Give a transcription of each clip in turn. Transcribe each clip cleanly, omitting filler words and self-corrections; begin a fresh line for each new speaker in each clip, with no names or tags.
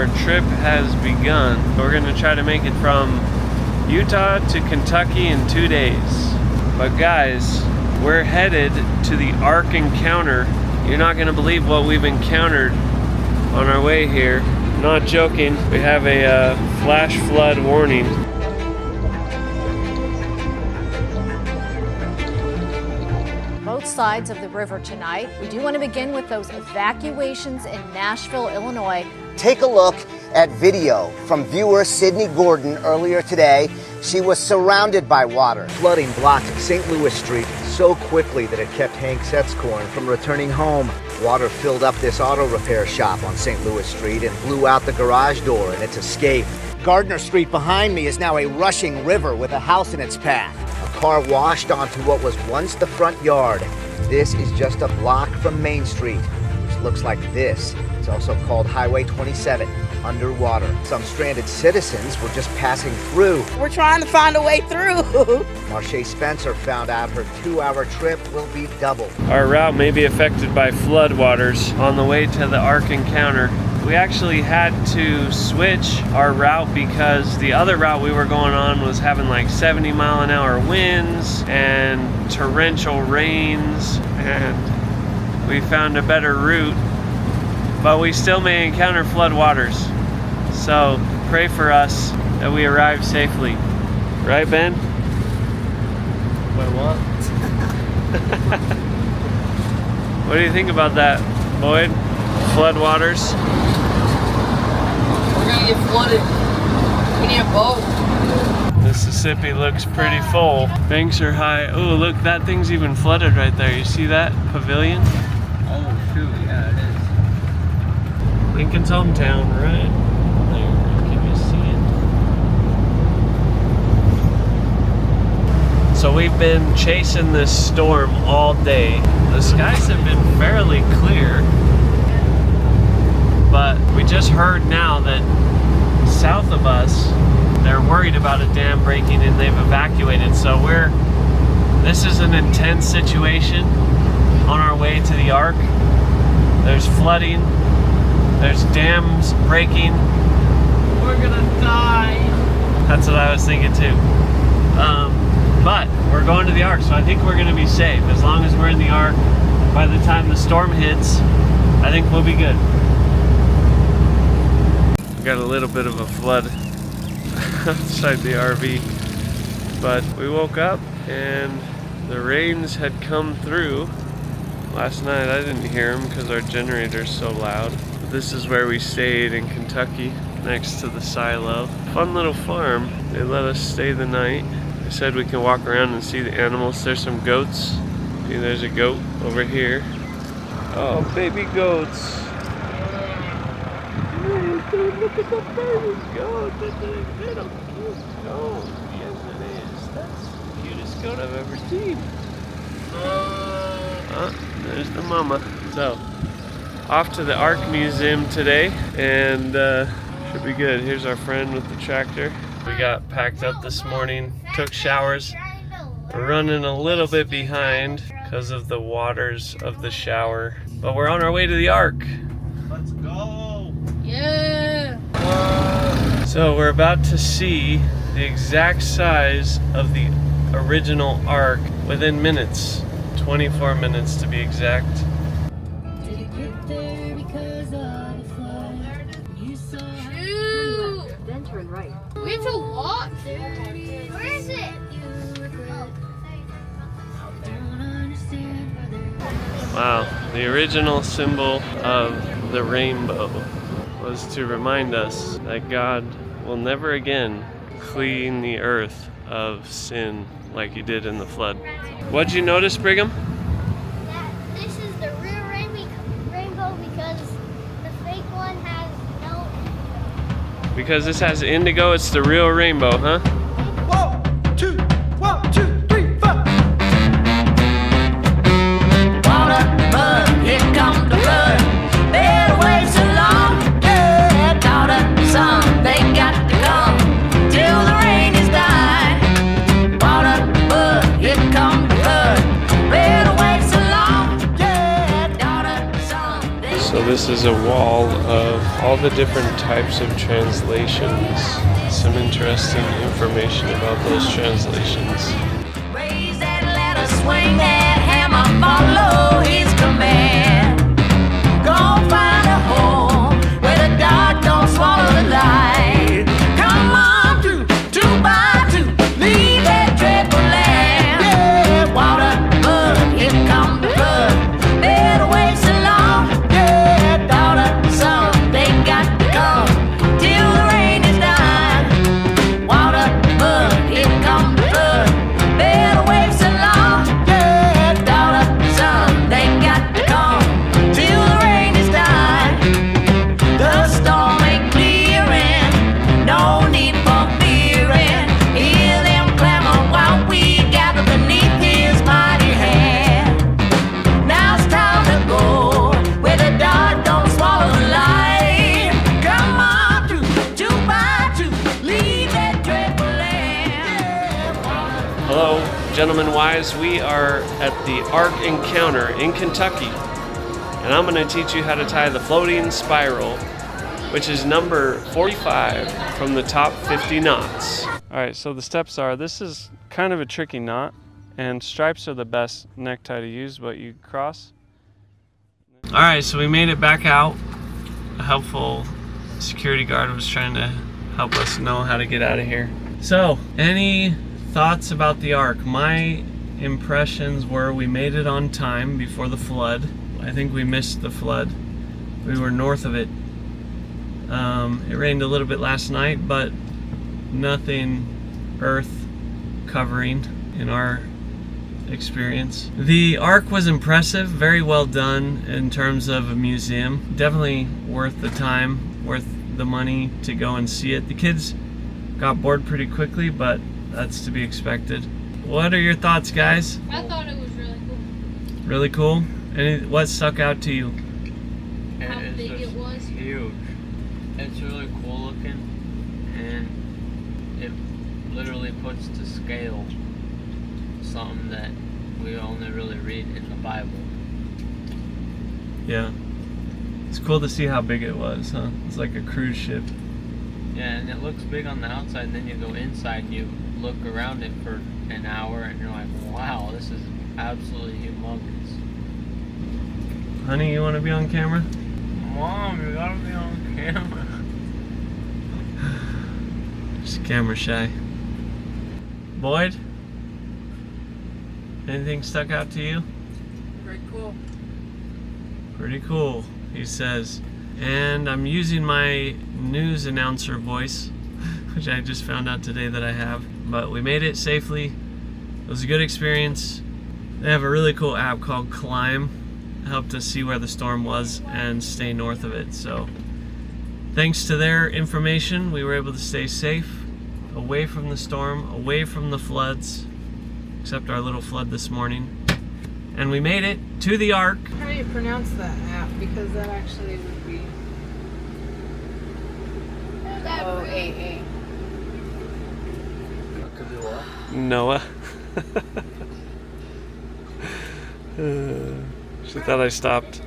our trip has begun. We're gonna try to make it from Utah to Kentucky in 2 days. But guys, we're headed to the Ark Encounter. You're not gonna believe what we've encountered on our way here. Not joking, we have a flash flood warning.
Both sides of the river tonight. We do want to begin with those evacuations in Nashville, Illinois.
Take a look at video from viewer Sydney Gordon earlier today. She was surrounded by water.
Flooding blocked St. Louis Street so quickly that it kept Hank Setzkorn from returning home. Water filled up this auto repair shop on St. Louis Street and blew out the garage door in its escape.
Gardner Street behind me is now a rushing river with a house in its path.
A car washed onto what was once the front yard. This is just a block from Main Street, which looks like this. It's also called Highway 27, underwater. Some stranded citizens were just passing through.
We're trying to find a way through.
Marche Spencer found out her 2-hour trip will be doubled.
Our route may be affected by floodwaters on the way to the Ark Encounter. We actually had to switch our route because the other route we were going on was having like 70-mile-an-hour winds and torrential rains, and we found a better route, but we still may encounter floodwaters. So pray for us that we arrive safely. Right, Ben?
Wait, what?
What do you think about that, Boyd? Floodwaters?
We're gonna get flooded. We need a boat.
Mississippi looks pretty full. Banks are high. Oh, look, that thing's even flooded right there. You see that pavilion?
Oh, shoot, yeah, it is.
Lincoln's hometown, right there. Can you see it? So we've been chasing this storm all day. The skies have been fairly clear, but we just heard now that south of us, they're worried about a dam breaking and they've evacuated. So this is an intense situation on our way to the Ark. There's flooding, there's dams breaking. We're gonna die. That's what I was thinking too. But we're going to the Ark, so I think we're gonna be safe. As long as we're in the Ark, by the time the storm hits, I think we'll be good. Got a little bit of a flood outside the RV, but we woke up and the rains had come through. Last night I didn't hear them because our generator's so loud. But this is where we stayed in Kentucky, next to the silo. Fun little farm. They let us stay the night. They said we can walk around and see the animals. There's some goats. See, there's a goat over here. Oh, baby goats. Look at the baby goat. That's a little cute goat. Yes, it is. That's the cutest goat I've ever seen. There's the mama. So, off to the Ark Museum today, and should be good. Here's our friend with the tractor. We got packed up this morning, took showers. We're running a little bit behind because of the waters of the shower, but we're on our way to the Ark.
Let's go.
Yeah.
So we're about to see the exact size of the original Ark within minutes, 24 minutes to be exact.
Shoot.
Then turn right.
We have to walk. Where is it?
Wow, the original symbol of the rainbow was to remind us that God will never again clean the earth of sin like he did in the flood. What'd you notice, Brigham?
That this is the real rainbow because the fake one has no.
Because this has indigo, it's the real rainbow, huh?
1, 2, 1, 2, 3, 4.
Water, mud, here come the flood. Better wait so long. Yeah, daughter, son, they got to come till the rain is done. Water, mud, here come the flood. Better wait so long. Yeah, daughter, son, they
So This is a wall of all the different types of translations. Some interesting information about those translations.
Raise that ladder, swing that hammer, follow his command. Go find a hole where the dark don't swallow the light. Come on, two by two, leave that dreadful land. Yeah, water, mud, here come the flood. Better wait so long. Yeah, daughter, son, they got to come till the rain is done. Water, mud, here come the flood. Better wait so long. Yeah, daughter, son, they got to come till the rain is done. The storm ain't clearing, no need for fearing. Hear them clamor while we gather beneath his mighty hand. Now it's time to go where the dark don't swallow the light. Come on, two by two, leave that dreadful land.
Hello, gentlemen wise. We are at the Ark Encounter in Kentucky, and I'm going to teach you how to tie the floating spiral, which is number 45 from the top 50 knots. Alright, so the steps are, this is kind of a tricky knot, and stripes are the best necktie to use, but you cross. Alright, so we made it back out. A helpful security guard was trying to help us know how to get out of here. So, any thoughts about the Ark? My impressions were we made it on time before the flood. I think we missed the flood. We were north of it. It rained a little bit last night, but nothing earth covering in our experience. The Ark was impressive, very well done in terms of a museum. Definitely worth the time, worth the money to go and see it. The kids got bored pretty quickly, but that's to be expected. What are your thoughts, guys?
I thought it was really cool.
Really cool? What stuck out to you?
How big it was.
Huge. It's really cool looking, and it literally puts to scale something that we only really read in the Bible.
Yeah. It's cool to see how big it was, huh? It's like a cruise ship.
Yeah, and it looks big on the outside, and then you go inside and you look around it for an hour, and you're like, wow, this is absolutely humongous.
Honey, you want to be on camera?
Mom, you gotta be on camera.
Just camera shy. Boyd? Anything stuck out to you?
Very cool.
Pretty cool, he says. And I'm using my news announcer voice, which I just found out today that I have. But we made it safely. It was a good experience. They have a really cool app called Climb. It helped us see where the storm was and stay north of it. So thanks to their information, we were able to stay safe, away from the storm, away from the floods, except our little flood this morning. And we made it to the Ark.
How do you pronounce that app? Because that actually would be NOAA.
Could be what?
NOAA. She thought I stopped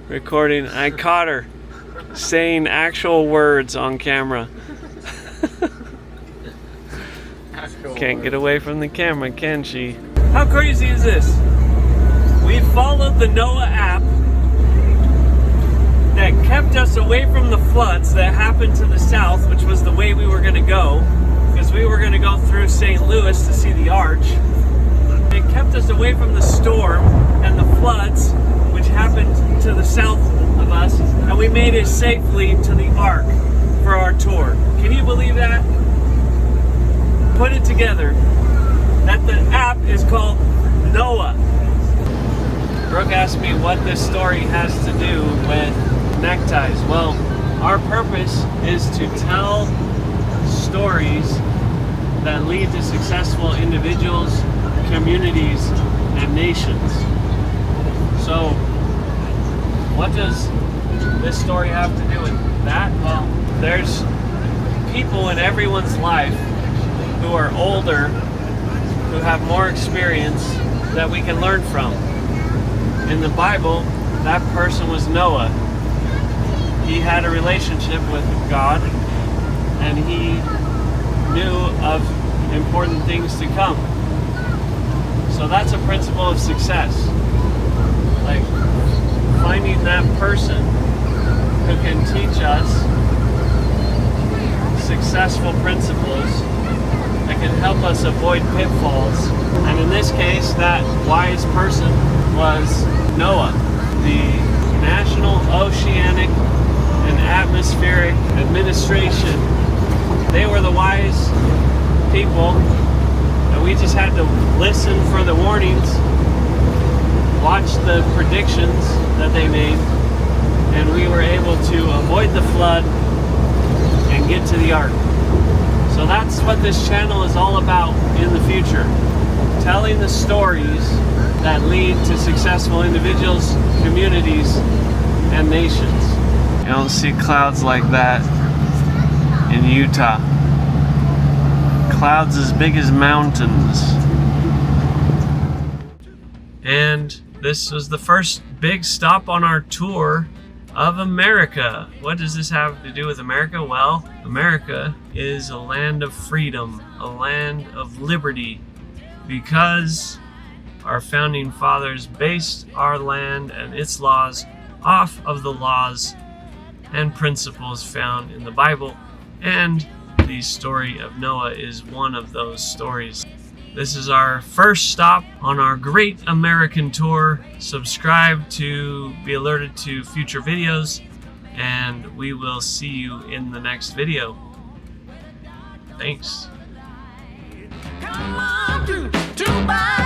recording. I caught her saying actual words on camera. Can't get away from the camera, can she? How crazy is this? We followed the NOAA app that kept us away from the floods that happened to the south, which was the way we were going to go, because we were going to go through St. Louis to see the arch. It kept us away from the storm and the floods, which happened to the south of us, and we made it safely to the Ark for our tour. Can you believe that? Put it together that the app is called NOAA. Brooke asked me what this story has to do with neckties. Well, our purpose is to tell stories that lead to successful individuals, communities, and nations. So, what does this story have to do with that? Well, there's people in everyone's life who are older, who have more experience that we can learn from. In the Bible, that person was Noah. he had a relationship with God, and he knew of important things to come. So that's a principle of success. Like finding that person who can teach us successful principles that can help us avoid pitfalls. And in this case, that wise person was NOAA, the National Oceanic and Atmospheric Administration. They were the wise people, and we just had to listen for the warnings, watch the predictions that they made, and we were able to avoid the flood and get to the Ark. So that's what this channel is all about in the future. Telling the stories that lead to successful individuals, communities, and nations. You don't see clouds like that in Utah. Clouds as big as mountains. And this was the first big stop on our tour of America. What does this have to do with America? Well, America is a land of freedom, a land of liberty, because our founding fathers based our land and its laws off of the laws and principles found in the Bible, and the story of Noah is one of those stories. This is our first stop on our great American tour. Subscribe to be alerted to future videos, and we will see you in the next video. Thanks.
Come on, to buy.